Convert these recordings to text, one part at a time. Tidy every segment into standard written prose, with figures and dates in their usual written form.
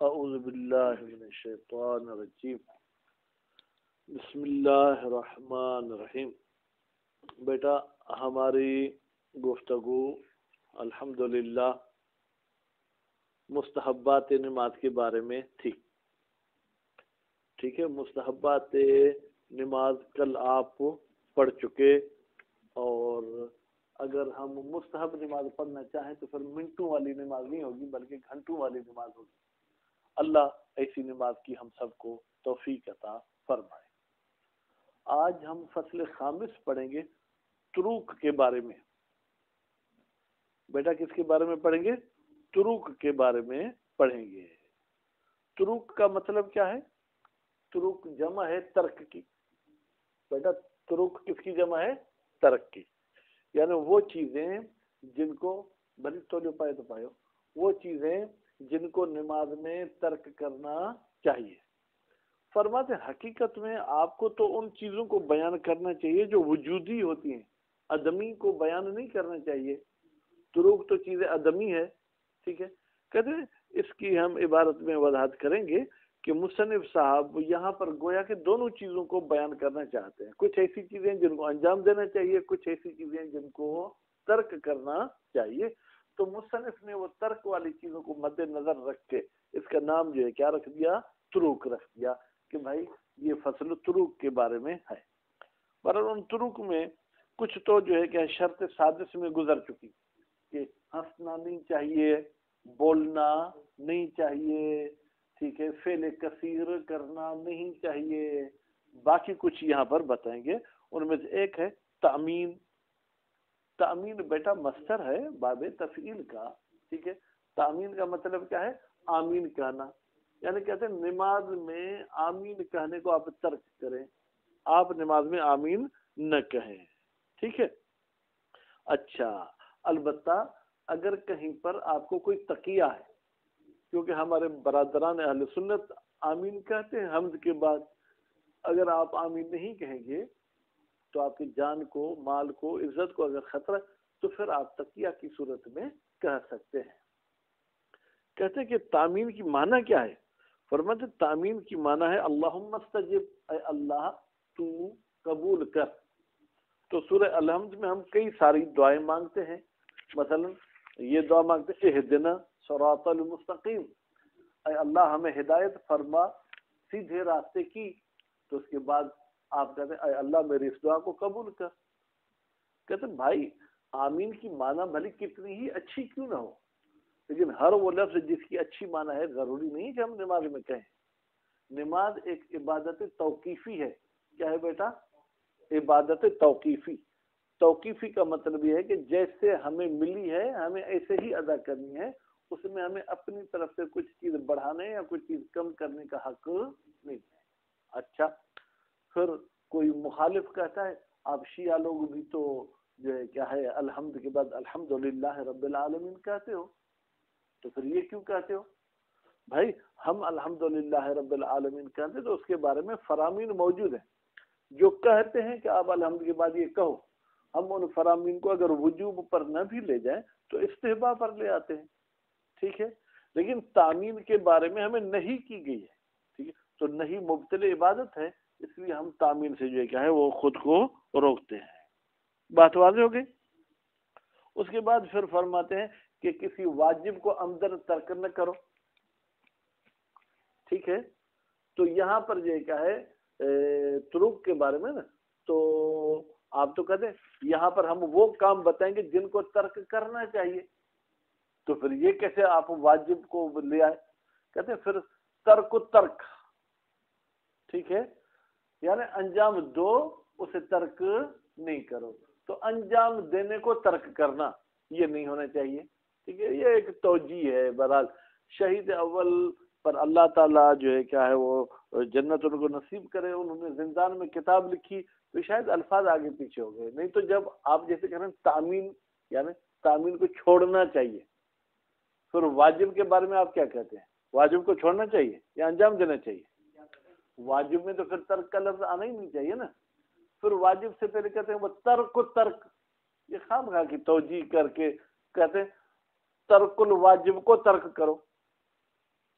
اعوذ باللہ من الشیطان الرجیم بسم اللہ الرحمن الرحیم۔ بیٹا ہماری گفتگو الحمدللہ مستحبات نماز کے بارے میں تھی، ٹھیک ہے۔ مستحبات نماز کل آپ پڑھ چکے، اور اگر ہم مستحب نماز پڑھنا چاہیں تو پھر منٹوں والی نماز نہیں ہوگی بلکہ گھنٹوں والی نماز ہوگی۔ اللہ ایسی نماز کی ہم سب کو توفیق عطا فرمائے۔ آج ہم فصل خامس پڑھیں گے، طروق کے بارے میں۔ بیٹا کس کے بارے میں پڑھیں گے؟ طروق کے بارے میں پڑھیں گے۔ طروق کا مطلب کیا ہے؟ طروق جمع ہے ترک کی۔ بیٹا طروق کس کی جمع ہے؟ ترک کی، یعنی وہ چیزیں جن کو بھلی تو جو پائے تو پائے، وہ چیزیں جن کو نماز میں ترک کرنا چاہیے۔ فرماتے حقیقت میں آپ کو تو ان چیزوں کو بیان کرنا چاہیے جو وجودی ہوتی ہیں، عدمی کو بیان نہیں کرنا چاہیے۔ طروق تو چیزیں عدمی ہے، ٹھیک ہے۔ کہتے ہیں اس کی ہم عبارت میں وضاحت کریں گے کہ مصنف صاحب یہاں پر گویا کہ دونوں چیزوں کو بیان کرنا چاہتے ہیں۔ کچھ ایسی چیزیں جن کو انجام دینا چاہیے، کچھ ایسی چیزیں جن کو ترک کرنا چاہیے۔ تو مصنف نے وہ ترک والی چیزوں کو مد نظر رکھ کے اس کا نام جو ہے کیا رکھ دیا؟ طروق رکھ دیا، کہ بھائی یہ فصل طروق کے بارے میں ہے۔ پر ان طروق میں کچھ تو جو ہے کہ شرط سادس میں گزر چکی، کہ ہنسنا نہیں چاہیے، بولنا نہیں چاہیے، ٹھیک ہے، فعل کثیر کرنا نہیں چاہیے۔ باقی کچھ یہاں پر بتائیں گے۔ ان میں سے ایک ہے تأمین۔ تأمین بیٹا مصدر ہے باب تفعیل کا، ٹھیک ہے۔ تأمین کا مطلب کیا ہے؟ آمین کہنا، یعنی کہتے ہیں نماز میں آمین کہنے کو آپ ترک کریں، آپ نماز میں آمین نہ کہیں، ٹھیک ہے۔ اچھا، البتہ اگر کہیں پر آپ کو کوئی تقیہ ہے، کیونکہ ہمارے برادران اہل سنت آمین کہتے ہیں حمد کے بعد، اگر آپ آمین نہیں کہیں گے تو آپ کی جان کو، مال کو، عزت کو اگر خطرہ، تو پھر آپ تقیہ کی صورت میں کہہ سکتے ہیں۔ کہتے ہیں کہ تامین کی معنی کیا ہے؟ فرماتے تامین کی معنی ہے اللہم استجب، اے اللہ تو قبول کر۔ تو سورہ الحمد میں ہم کئی ساری دعائیں مانگتے ہیں، مثلا یہ دعا مانگتے ہیں اہدنا صراط المستقیم، اے اللہ ہمیں ہدایت فرما سیدھے راستے کی۔ تو اس کے بعد آپ کہتے ہیں اے اللہ میری اس دعا کو قبول کر۔ کہتے ہیں بھائی آمین کی معنی بھلی کتنی ہی اچھی کیوں نہ ہو، لیکن ہر وہ لفظ جس کی اچھی معنی ہے ضروری نہیں کہ ہم نماز میں کہیں۔ نماز ایک عبادت توقیفی ہے۔ کیا ہے بیٹا؟ عبادت توقیفی۔ توقیفی کا مطلب یہ ہے کہ جیسے ہمیں ملی ہے ہمیں ایسے ہی ادا کرنی ہے، اس میں ہمیں اپنی طرف سے کچھ چیز بڑھانے یا کچھ چیز کم کرنے کا حق نہیں ہے۔ اچھا، پھر کوئی مخالف کہتا ہے آپ شیعہ لوگ بھی تو جو ہے کیا ہے الحمد کے بعد الحمدللہ رب العالمین کہتے ہو، تو پھر یہ کیوں کہتے ہو؟ بھائی ہم الحمدللہ رب العالمین کہتے ہیں تو اس کے بارے میں فرامین موجود ہیں جو کہتے ہیں کہ آپ الحمد کے بعد یہ کہو۔ ہم ان فرامین کو اگر وجوب پر نہ بھی لے جائیں تو استحباب پر لے آتے ہیں، ٹھیک ہے۔ لیکن تامین کے بارے میں ہمیں نہیں کی گئی ہے، ٹھیک ہے، تو نہیں مبطل عبادت ہے، اس لیے ہم تامین سے جو ہے کیا ہے وہ خود کو روکتے ہیں۔ بات واضح ہو گئی؟ اس کے بعد پھر فرماتے ہیں کہ کسی واجب کو عمدن ترک نہ کرو، ٹھیک ہے۔ تو یہاں پر جو ہے کیا ہے طرق کے بارے میں نا، تو آپ تو کہتے ہیں یہاں پر ہم وہ کام بتائیں گے جن کو ترک کرنا چاہیے، تو پھر یہ کیسے آپ واجب کو لے آئے؟ کہتے ہیں پھر ترک ترک، ٹھیک ہے، یعنی انجام دو اسے ترک نہیں کرو۔ تو انجام دینے کو ترک کرنا یہ نہیں ہونا چاہیے، ٹھیک ہے۔ یہ ایک توجیہ ہے۔ بہرحال شہید اول پر اللہ تعالیٰ جو ہے کیا ہے وہ جنت ان کو نصیب کرے، انہوں نے زندان میں کتاب لکھی تو شاید الفاظ آگے پیچھے ہو گئے، نہیں تو جب آپ جیسے کہہ رہے ہیں تامین، یعنی تامین کو چھوڑنا چاہیے، پھر واجب کے بارے میں آپ کیا کہتے ہیں؟ واجب کو چھوڑنا چاہیے یا انجام دینا چاہیے؟ واجب میں تو پھر ترک کا لفظ آنا ہی نہیں چاہیے نا۔ پھر واجب سے پہلے کہتے ہیں وہ ترک و ترک، یہ خامخواہ کی توجیہ کر کے کہتے ہیں ترک الواجب کو ترک کرو،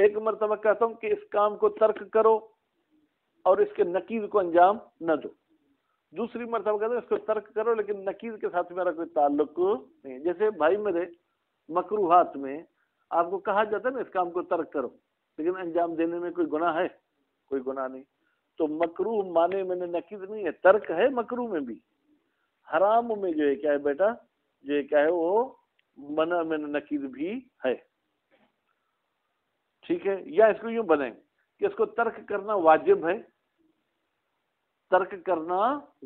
ایک مرتبہ کہتا ہوں کہ اس کام کو ترک کرو اور اس کے نقیض کو انجام نہ دو، دوسری مرتبہ کہتا ہوں اس کو ترک کرو لیکن نقیض کے ساتھ میرا کوئی تعلق نہیں۔ جیسے بھائی میرے مکروہات میں آپ کو کہا جاتا ہے نا اس کام کو ترک کرو، لیکن انجام دینے میں کوئی گناہ ہے؟ کوئی گناہ نہیں۔ تو مکروہ مانے میں نے نقیض نہیں ہے، ترک ہے مکروہ میں بھی۔ حرام میں جو ہے کیا ہے بیٹا، جو ہے کیا ہے وہ منع میں نقیض بھی ہے، ٹھیک ہے۔ یا اس کو یوں بنائیں کہ اس کو ترک کرنا واجب ہے، ترک کرنا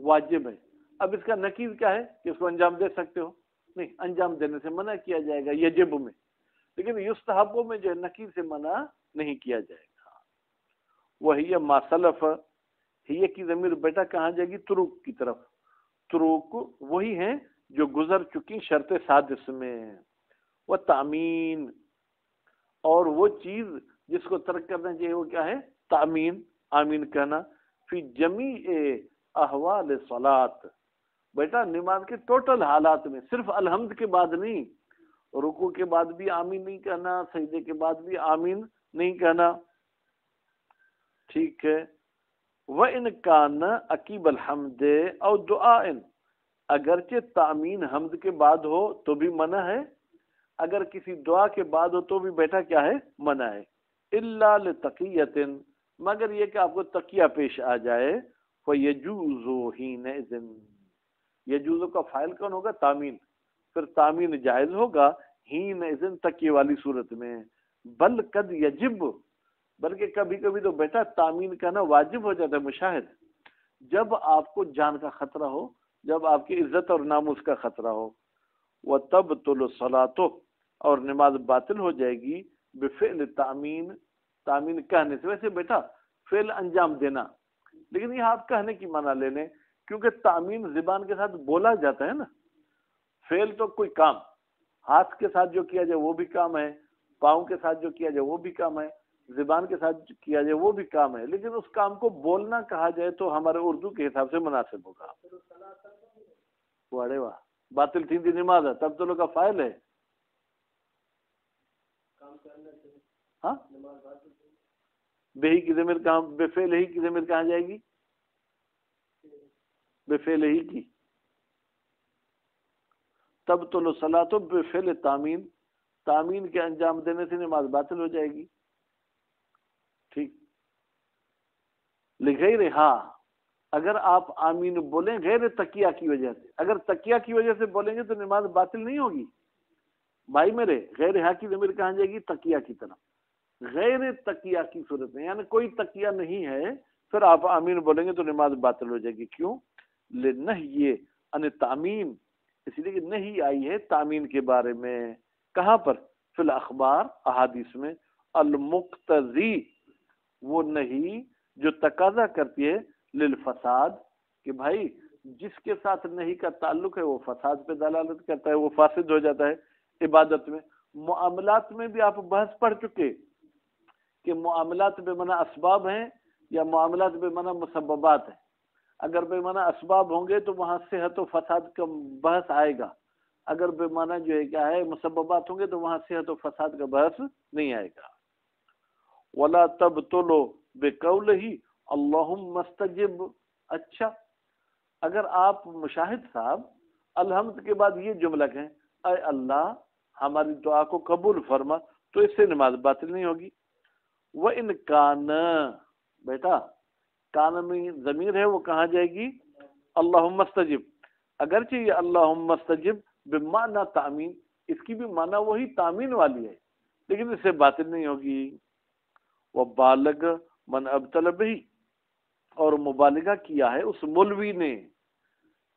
واجب ہے۔ اب اس کا نقیض کیا ہے کہ اس کو انجام دے سکتے ہو؟ نہیں، انجام دینے سے منع کیا جائے گا یجب میں، لیکن یستحبوں میں جو ہے نقیض سے منع نہیں کیا جائے گا۔ وہی ما سلف، ہی کی ضمیر بیٹا کہاں جائے گی؟ طرق کی طرف۔ طرق وہی ہیں جو گزر چکی شرط سادس میں۔ وہ تامین، اور وہ چیز جس کو ترک کرنا چاہیے وہ کیا ہے؟ تامین، آمین کہنا، فی جمیع احوال صلاۃ، بیٹا نماز کے ٹوٹل حالات میں، صرف الحمد کے بعد نہیں، رکوع کے بعد بھی آمین نہیں کہنا، سجدے کے بعد بھی آمین نہیں کہنا، ٹھیک ہے۔ وَإِنْ كَانَ عَقِبَ الْحَمْدِ أَوْ دُعَاءٍ، اگرچہ تامین حمد کے بعد ہو تو بھی منع ہے، اگر کسی دعا کے بعد ہو تو بھی بیٹا کیا ہے؟ منع ہے۔ إِلَّا لِتَقِيَّةٍ، مگر یہ کہ آپ کو تقیہ پیش آ جائے، فَيَجُوزُ حِينَئِذٍ، یجوز کا فاعل کون ہوگا؟ تامین، پھر تامین جائز ہوگا حِينَئِذٍ تقیہ والی صورت میں۔ بل قد یجب، بلکہ کبھی کبھی تو بیٹا تامین کہنا واجب ہو جاتا ہے مشاہد، جب آپ کو جان کا خطرہ ہو، جب آپ کی عزت اور ناموس کا خطرہ ہو۔ وَتَبْطُلُ الصَّلَاةُ، اور نماز باطل ہو جائے گی، بفعل تامین، تامین کہنے سے۔ ویسے بیٹا فعل انجام دینا، لیکن یہ آپ کہنے کی معنی لے لیں، کیونکہ تامین زبان کے ساتھ بولا جاتا ہے نا، فعل تو کوئی کام، ہاتھ کے ساتھ جو کیا جائے وہ بھی کام ہے، پاؤں کے ساتھ جو کیا جائے وہ بھی کام ہے، زبان کے ساتھ کیا جائے وہ بھی کام ہے، لیکن اس کام کو بولنا کہا جائے تو ہمارے اردو کے حساب سے مناسب ہوگا۔ واہ واہ، باطل تھی نماز ہے تب تو لوگ کا فائل ہے، ہاں بے کی ضمیر کہاں، بے فعل ہی کی ضمیر کہاں جائے گی؟ بے فعل ہی کی، تب تو صلاۃ بے فعل تامین، تامین کے انجام دینے سے نماز باطل ہو جائے گی، ٹھیک۔ لغیر، ہاں اگر آپ آمین بولیں غیر تقیہ کی وجہ سے، اگر تقیہ کی وجہ سے بولیں گے تو نماز باطل نہیں ہوگی بھائی میرے۔ غیر ہاں کی ضمیر کہاں جائے گی؟ تقیہ کی طرف۔ غیر تقیہ کی صورت میں، یعنی کوئی تقیہ نہیں ہے، پھر آپ آمین بولیں گے تو نماز باطل ہو جائے گی۔ کیوں؟ لنہی ان تامین، اس لیے کہ نہیں آئی ہے تامین کے بارے میں، کہاں پر؟ فی الاخبار، احادیث میں، المقتضی، وہ نہیں جو تقاضا کرتی ہے، للفساد، کہ بھائی جس کے ساتھ نہیں کا تعلق ہے وہ فساد پہ دلالت کرتا ہے، وہ فاسد ہو جاتا ہے۔ عبادت میں، معاملات میں بھی آپ بحث پڑھ چکے کہ معاملات بے معنی اسباب ہیں یا معاملات بے معنی مسببات ہیں۔ اگر بے معنی اسباب ہوں گے تو وہاں صحت و فساد کا بحث آئے گا، اگر بے معنی جو ہے کیا ہے مسببات ہوں گے تو وہاں صحت و فساد کا بحث نہیں آئے گا۔ ولا تبطلوا بقولہ اللہم استجب، اچھا اگر آپ مشاہد صاحب الحمد کے بعد یہ جملہ کہیں، اے اللہ ہماری دعا کو قبول فرما، تو اس سے نماز باطل نہیں ہوگی۔ وَإِنْ كَانَ، بیٹا کان میں ضمیر ہے وہ کہاں جائے گی؟ اللہم استجب، اگرچہ یہ اللہم استجب بمعنی تامین، اس کی بھی معنی وہی تامین والی ہے، لیکن اس سے باطل نہیں ہوگی۔ وَبَالَغَ مَنْ أَبْطَلَ بِهِ، اور مبالغہ کیا ہے اس مولوی نے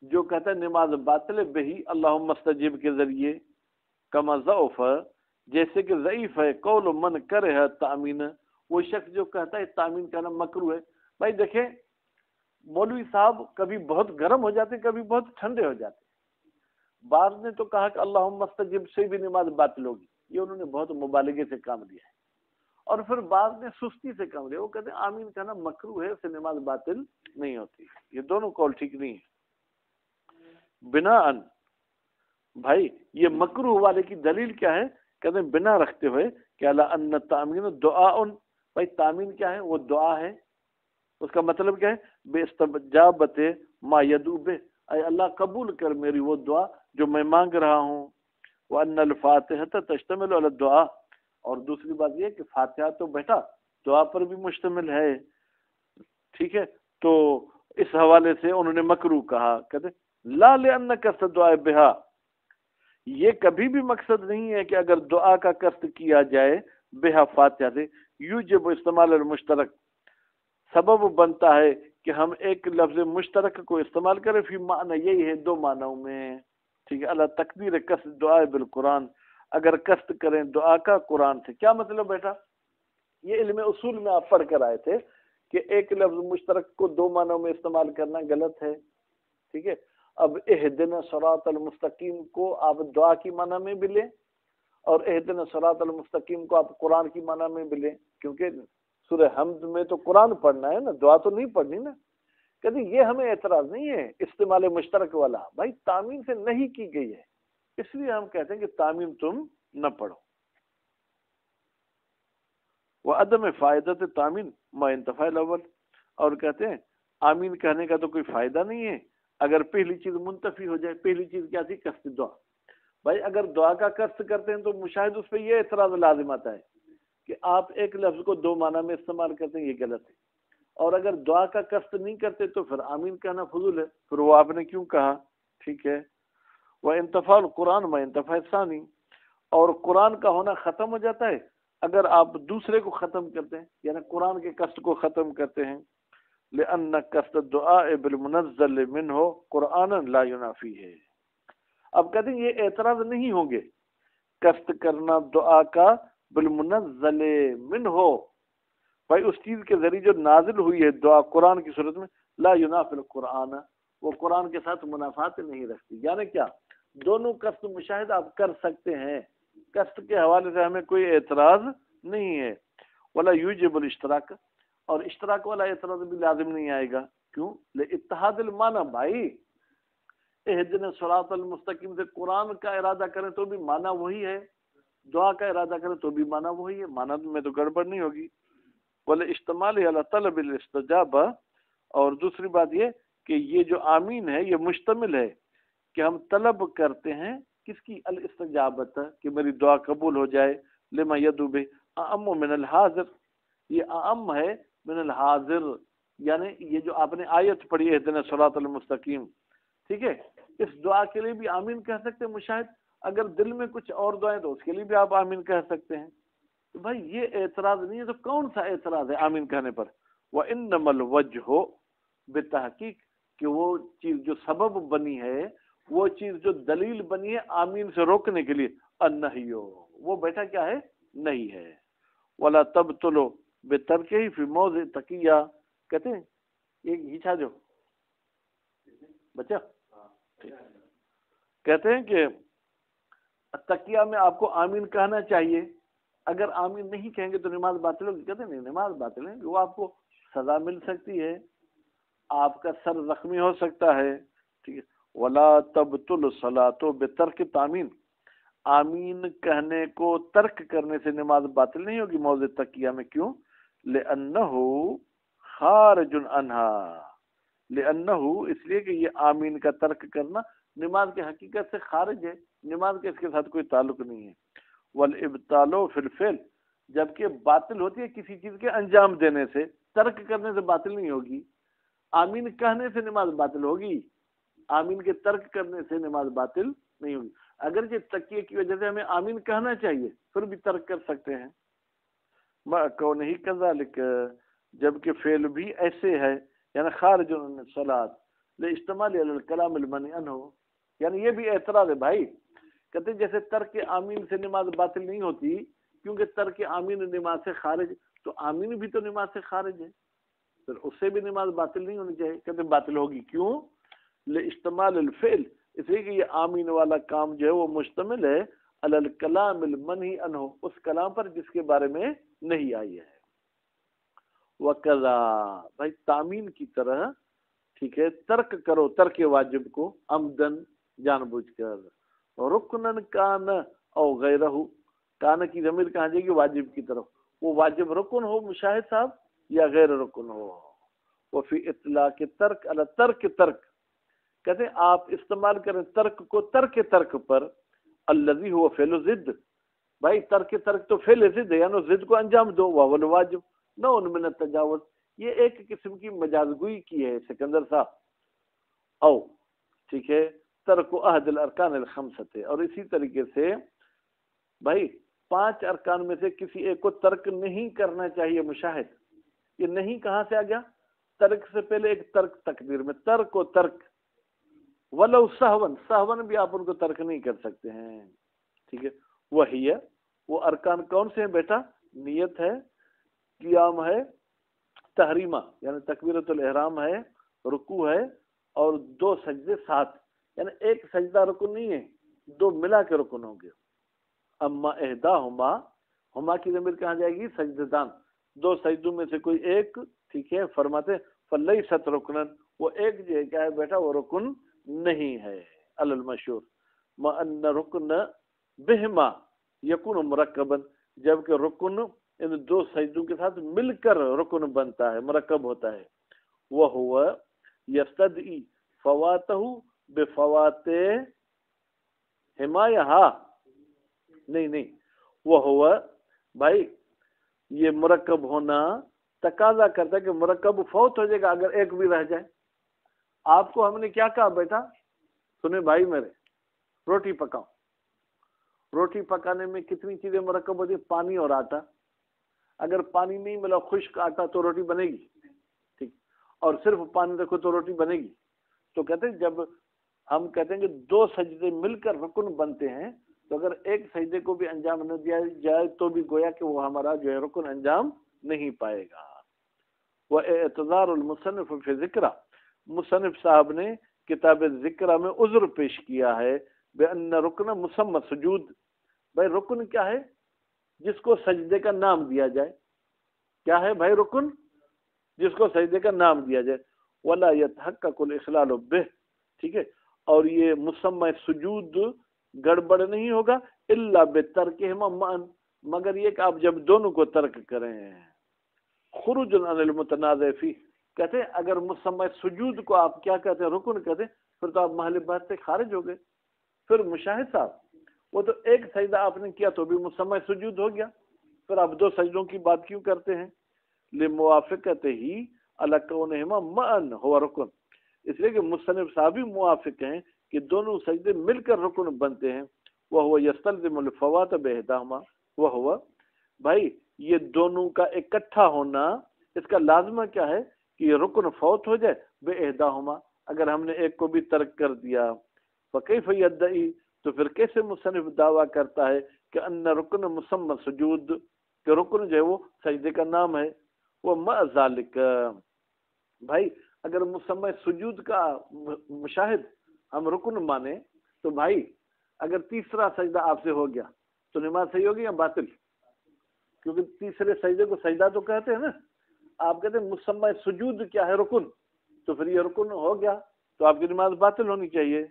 جو کہتا ہے نماز باطل بہی اللہم استجب کے ذریعے، کما ضعف، جیسے کہ ضعیف ہے قول من کرہ تامین، وہ شخص جو کہتا ہے تامین کہنا مکروہ ہے۔ بھائی دیکھیں مولوی صاحب کبھی بہت گرم ہو جاتے ہیں، کبھی بہت ٹھنڈے ہو جاتے ہیں۔ بعض نے تو کہا کہ اللہم استجب سے بھی نماز باطل ہوگی، یہ انہوں نے بہت مبالغے سے کام لیا ہے، اور پھر بعض نے سستی سے کام لیا، وہ کہتے ہیں آمین کہنا مکروہ ہے، اس سے نماز باطل نہیں ہوتی۔ یہ دونوں قول ٹھیک نہیں ہے۔ بناءً، بھائی یہ مکروہ والے کی دلیل کیا ہے؟ کہتے ہیں بنا رکھتے ہوئے کہ لا ان تامین دعا، بھائی تامین کیا ہے؟ وہ دعا ہے. اس کا مطلب کیا ہے؟ بے استجابت ما یدعو بہ، اے اللہ قبول کر میری وہ دعا جو میں مانگ رہا ہوں. وان الفاتحہ تشتمل علی الدعاء، اور دوسری بات یہ کہ فاتحہ تو بیٹا دعا پر بھی مشتمل ہے. ٹھیک ہے، تو اس حوالے سے انہوں نے مکروہ کہا. کہتے لا لأن قصد دعا بہا، یہ کبھی بھی مقصد نہیں ہے کہ اگر دعا کا قصد کیا جائے بہا فاتحہ سے، یوجب استعمال المشترک، سبب بنتا ہے کہ ہم ایک لفظ مشترک کو استعمال کریں فی معنی، یہی ہے دو معنوں میں. ٹھیک ہے، اللہ تقدیر قصد دعا بالقرآن، اگر قصد کریں دعا کا قرآن سے. کیا مطلب بیٹا؟ یہ علم اصول میں آپ پڑھ کر آئے تھے کہ ایک لفظ مشترک کو دو معنوں میں استعمال کرنا غلط ہے. ٹھیک ہے، اب اہدنا صراط المستقیم کو آپ دعا کی معنی میں بھی لیں، اور اہدنا صراط المستقیم کو آپ قرآن کی معنی میں بھی لیں، کیونکہ سورہ حمد میں تو قرآن پڑھنا ہے نا، دعا تو نہیں پڑھنی نا. کہتے یہ ہمیں اعتراض نہیں ہے استعمال مشترک والا، بھائی تعمیم سے نہیں کی گئی ہے، اس لیے ہم کہتے ہیں کہ تعمیم تم نہ پڑھو. وعدم فائدت تعمین ما انتفاع الاول، اور کہتے ہیں آمین کہنے کا تو کوئی فائدہ نہیں ہے اگر پہلی چیز منتفی ہو جائے. پہلی چیز کیا تھی؟ قصد دعا. بھائی اگر دعا کا قصد کرتے ہیں تو مشاہد اس پہ یہ اعتراض لازم آتا ہے کہ آپ ایک لفظ کو دو معنی میں استعمال کرتے ہیں، یہ غلط ہے. اور اگر دعا کا قصد نہیں کرتے تو پھر آمین کہنا فضول ہے، پھر وہ آپ نے کیوں کہا؟ ٹھیک ہے، وہ انتفاع القرآن میں انتفاع ثانی، اور قرآن کا ہونا ختم ہو جاتا ہے اگر آپ دوسرے کو ختم کرتے ہیں، یعنی قرآن کے قصد کو ختم کرتے ہیں. لأن قصد الدعاء بالمنزل منه قرآنا لا ينافی ہے. اب کہتے ہیں یہ اعتراض نہیں ہوں گے قصد کرنا دعا کا بالمنزل منه، بھائی اس چیز کے ذریعے جو نازل ہوئی ہے دعا قرآن کی صورت میں، لا ینافی القرآن، وہ قرآن کے ساتھ منافات نہیں رکھتی. یعنی کیا؟ دونوں قصد مشاہدہ آپ کر سکتے ہیں، قصد کے حوالے سے ہمیں کوئی اعتراض نہیں ہے. ولا یوجب الاشتراک، اور اشتراک والا اعتراض بھی لازم نہیں آئے گا. کیوں؟ لاتحاد المعنی. بھائی اہدنا الصراط المستقیم سے قرآن کا ارادہ کریں تو بھی معنی وہی ہے، دعا کا ارادہ کریں تو بھی معنی وہی ہے، معنی میں تو گڑبڑ نہیں ہوگی. ولا اشتمال علی طلب الاستجابہ، اور دوسری بات یہ کہ یہ جو آمین ہے یہ مشتمل ہے کہ ہم طلب کرتے ہیں کس کی؟ الاستجابت، کہ میری دعا قبول ہو جائے. لما یدعو بہ اعم من الحاضر، یہ اعم ہے من الحاضر، یعنی یہ جو آپ نے آیت پڑھی ہے اہدنا الصراط المستقیم، ٹھیک ہے، اس دعا کے لیے بھی آمین کہہ سکتے ہیں مشاہد. اگر دل میں کچھ اور دعائیں تو اس کے لیے بھی آپ آمین کہہ سکتے ہیں. تو بھائی یہ اعتراض نہیں ہے، تو کون سا اعتراض ہے آمین کہنے پر؟ وَإِنَّمَا الْوَجْهُ بِالتحقیق، کہ وہ چیز جو سبب بنی ہے، وہ چیز جو دلیل بنی ہے آمین سے روکنے کے لیے، النہی، وہ بیٹا کیا ہے؟ نہیں ہے. وَلَا تَبْطُلُ بِتَرْكِهِ فِي مَوْضِعِ تَقِيَّةٍ، کہتے ہیں ایک ہیچا جو بچہ کہتے ہیں کہ تقیہ میں آپ کو آمین کہنا چاہیے، اگر آمین نہیں کہیں گے تو نماز باطل ہوگی. کہتے ہیں نہیں، نماز باطل ہے، وہ آپ کو سزا مل سکتی ہے، آپ کا سر زخمی ہو سکتا ہے. ٹھیک ہے، ولا تبطل الصلاۃ بترک تعمین، آمین کہنے کو ترک کرنے سے نماز باطل نہیں ہوگی موضع تقیہ میں. کیوں؟ لأنہ خارج عنہا، لأنہ اس لیے کہ یہ آمین کا ترک کرنا نماز کے حقیقت سے خارج ہے، نماز کے اس کے ساتھ کوئی تعلق نہیں ہے. والابطال فی الفعل، جبکہ باطل ہوتی ہے کسی چیز کے انجام دینے سے، ترک کرنے سے باطل نہیں ہوگی. آمین کہنے سے نماز باطل ہوگی، آمین کے ترک کرنے سے نماز باطل نہیں ہوگی. اگرچہ تقیہ کی وجہ سے ہمیں آمین کہنا چاہیے، پھر بھی ترک کر سکتے ہیں. کونہ کذالک، جبکہ فعل بھی ایسے ہے، یعنی خارج عن الصلاۃ لاجتماع علی الکلام المنہی عنہ، یعنی یہ بھی اعتراض ہے. بھائی کہتے ہیں جیسے ترک آمین سے نماز باطل نہیں ہوتی کیونکہ ترک آمین نماز سے خارج، تو آمین بھی تو نماز سے خارج ہے، پھر اس سے بھی نماز باطل نہیں ہونی چاہیے. کہتے ہیں باطل ہوگی. کیوں؟ لاجتماع الفعل، اس لیے کہ یہ آمین والا کام جو ہے وہ مشتمل ہے علی الکلام المنہی عنہ، اس کلام پر جس کے بارے میں نہیں آئی ہے. وَكَذَا، بھائی تامین کی طرح، ٹھیک ہے، ترک کرو ترک واجب کو عمدن، جان بوجھ کر، رکنن کان او غیرہ، کان کی ضمیر کہاں جائے گی؟ واجب کی طرف. وہ واجب رکن ہو مشاہد صاحب یا غیر رکن ہو. وہ فی اطلاق ترک علی ترک ترک، کہتے ہیں آپ استعمال کریں ترک کو ترک ترک پر. الذی هو فعل ضد، بھائی ترک ترک تو فعل ضد ہے، یعنی ضد کو انجام دو. وہو الواجب نوع من التجاوز، یہ ایک قسم کی مجاز گوئی کی ہے سکندر صاحب. او ٹھیک ہے، ترک عہد الارکان الخمسۃ، اور اسی طریقے سے بھائی 5 ارکان میں سے کسی ایک کو ترک نہیں کرنا چاہیے مشاہد. یہ نہیں کہاں سے آ گیا؟ ترک سے پہلے ایک ترک تقدیر میں، ترک و ترک. ولو سہون، سہون بھی آپ ان کو ترک نہیں کر سکتے ہیں. ٹھیک ہے، وہی ہے وہ ارکان کون سے ہیں بیٹا؟ نیت ہے، قیام ہے، تحریمہ یعنی تکبیرۃ الاحرام ہے، رکوع ہے، اور 2 سجدے ساتھ، یعنی ایک سجدہ رکن نہیں ہے، 2 ملا کے رکن ہوں گے. اما احداہما، ہما کی ضمیر کہاں جائے گی؟ سجدتان، 2 سجدوں میں سے کوئی ایک. ٹھیک ہے، فرماتے فلیست رکنن، وہ ایک جو ہے کیا ہے بیٹا؟ وہ رکن نہیں ہے. علی المشہور ما ان رکن بہما یکون مرکبا، جبکہ رکن ان 2 سجدوں کے ساتھ مل کر رکن بنتا ہے، مرکب ہوتا ہے. وہو یستدعی فواتہ بفوات حمایہ، نہیں وہ ہوا بھائی یہ مرکب ہونا تقاضا کرتا ہے کہ مرکب فوت ہو جائے گا اگر ایک بھی رہ جائے. آپ کو ہم نے کیا کہا بیٹا؟ سنیں بھائی میرے، روٹی پکاؤ. روٹی پکانے میں کتنی چیزیں مرکب ہوتی ہیں؟ پانی اور آٹا. اگر پانی نہیں ملا، خشک آٹا، تو روٹی بنے گی؟ ٹھیک، اور صرف پانی رکھو تو روٹی بنے گی؟ تو کہتے ہیں جب ہم کہتے ہیں کہ 2 سجدے مل کر رکن بنتے ہیں، تو اگر ایک سجدے کو بھی انجام نہ دیا جائے تو بھی گویا کہ وہ ہمارا جو ہے رکن انجام نہیں پائے گا. وہ اعتذار المصنف فی ذکرہ، مصنف صاحب نے کتاب ذکرہ میں عذر پیش کیا ہے بأن رکن مسمى سجود. بھائی رکن کیا ہے؟ جس کو سجدے کا نام دیا جائے. کیا ہے بھائی رکن؟ جس کو سجدے کا نام دیا جائے. ولا يتحقق الاخلال به، ٹھیک ہے، اور یہ مسمى سجود گڑبڑ نہیں ہوگا الا بترکہما معا، مگر یہ کہ آپ جب دونوں کو ترک کریں. خروج عن المتنازع فی، کہتے ہیں اگر مسمى سجود کو آپ کیا کہتے ہیں؟ رکن کہتے ہیں، پھر تو آپ محل بحث سے خارج ہو گئے. پھر مشاہد صاحب وہ تو ایک سجدہ آپ نے کیا تو بھی مسمى سجود ہو گیا، پھر آپ 2 سجدوں کی بات کیوں کرتے ہیں؟ لموافقتہ علی کونہما معا ہوا رکن، اس لیے کہ مصنف صاحب بھی موافق ہیں کہ دونوں سجدے مل کر رکن بنتے ہیں. وہ یستلزم الفوات باحداہما، وہ بھائی یہ دونوں کا اکٹھا ہونا، اس کا لازمہ کیا ہے کہ یہ رکن فوت ہو جائے باحداہما، اگر ہم نے ایک کو بھی ترک کر دیا. فکیف یدعی، تو پھر کیسے مصنف دعویٰ کرتا ہے کہ ان رکن مسمى سجود، کہ رکن جو ہے وہ سجدے کا نام ہے. وہ مع ذالک، بھائی اگر مسمى سجود کا مشاہد ہم رکن مانے تو بھائی اگر تیسرا سجدہ آپ سے ہو گیا تو نماز صحیح ہوگی یا باطل؟ کیونکہ تیسرے سجدے کو سجدہ تو کہتے ہیں نا. آپ کہتے ہیں مسمى سجود کیا ہے؟ رکن، تو پھر یہ رکن ہو گیا تو آپ کی نماز باطل ہونی چاہیے.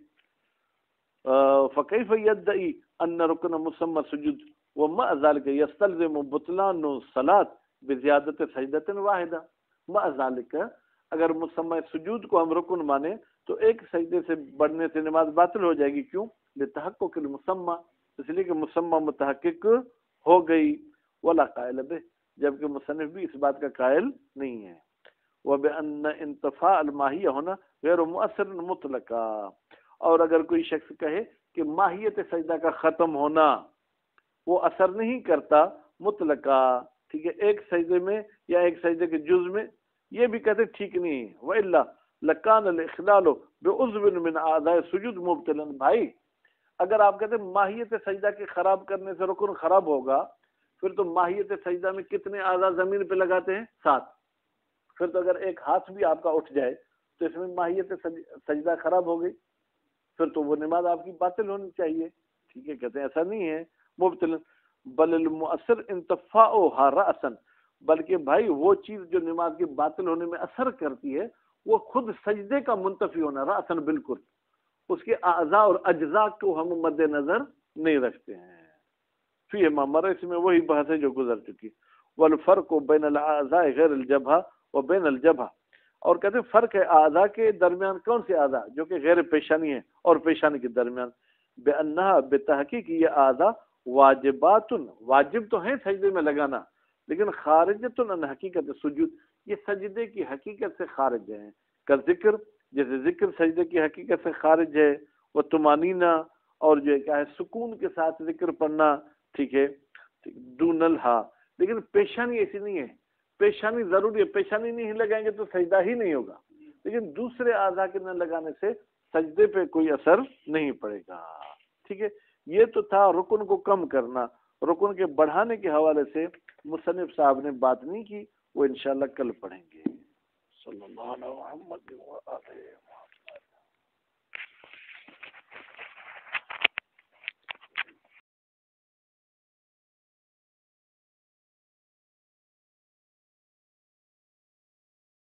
فکیف یدعی ان رکن مسمى سجود ومع ذلك یستلزم بطلان الصلاۃ بزیادت سجدۃ واحدہ. مع ذلك اگر مسمى سجود کو ہم رکن مانے تو ایک سجدے سے بڑھنے سے نماز باطل ہو جائے گی. کیوں؟ لتحقق المسمى، اس لیے کہ مسمى متحقق ہو گئی. ولا قائل به، جبکہ مصنف بھی اس بات کا قائل نہیں ہے. وبأن انتفاء الماہیہ ہونا غیر مؤثر مطلقا، اور اگر کوئی شخص کہے کہ ماہیت سجدہ کا ختم ہونا وہ اثر نہیں کرتا مطلقا، ٹھیک ہے، ایک سجدے میں یا ایک سجدے کے جز میں، یہ بھی کہتے ٹھیک نہیں ہے. وإلا لکان الاخلال بعضو من اعضاء السجود مبطلا. بھائی اگر آپ کہتے ہیں ماہیت سجدہ کے خراب کرنے سے رکن خراب ہوگا، پھر تو ماہیت سجدہ میں کتنے اعضاء زمین پہ لگاتے ہیں؟ 7. پھر تو اگر ایک ہاتھ بھی آپ کا اٹھ جائے تو اس میں ماہیت سجدہ خراب ہو گئی، پھر تو وہ نماز آپ کی باطل ہونی چاہیے. ٹھیک ہے، کہتے ہیں ایسا نہیں ہے مبطل. بل المؤثر انتفاؤها رأسا، بلکہ بھائی وہ چیز جو نماز کے باطل ہونے میں اثر کرتی ہے وہ خود سجدے کا منتفی ہونا، رأسا بالکل، اس کے اعضاء اور اجزاء کو ہم مد نظر نہیں رکھتے ہیں. فیہما مرہ، اس میں وہی بحث ہے جو گزر چکی. والفرق بین الاعضاء غیر الجبہہ و بین الجبہہ، اور کہتے ہیں فرق ہے اعضاء کے درمیان. کون سے اعضاء؟ جو کہ غیر پیشانی ہے اور پیشانی کے درمیان. بأنہا بتحقیق یہ اعضاء واجبات، واجب تو ہیں سجدے میں لگانا، لیکن خارجۃ عن حقیقت سجود، یہ سجدے کی حقیقت سے خارج ہیں. کا ذکر، جیسے ذکر سجدے کی حقیقت سے خارج ہے. وہ طمانینہ، اور جو کیا ہے سکون کے ساتھ ذکر پڑھنا، ٹھیک ہے. دون الہا، لیکن پیشانی ایسی نہیں ہے. پیشانی ضروری ہے، پیشانی نہیں لگائیں گے تو سجدہ ہی نہیں ہوگا، لیکن دوسرے اعضاء کے نہ لگانے سے سجدے پہ کوئی اثر نہیں پڑے گا. ٹھیک ہے. یہ تو تھا رکن کو کم کرنا. رکن کے بڑھانے کے حوالے سے مصنف صاحب نے بات نہیں کی، وہ انشاءاللہ کل پڑھیں گے. صلی اللہ علیہ وسلم.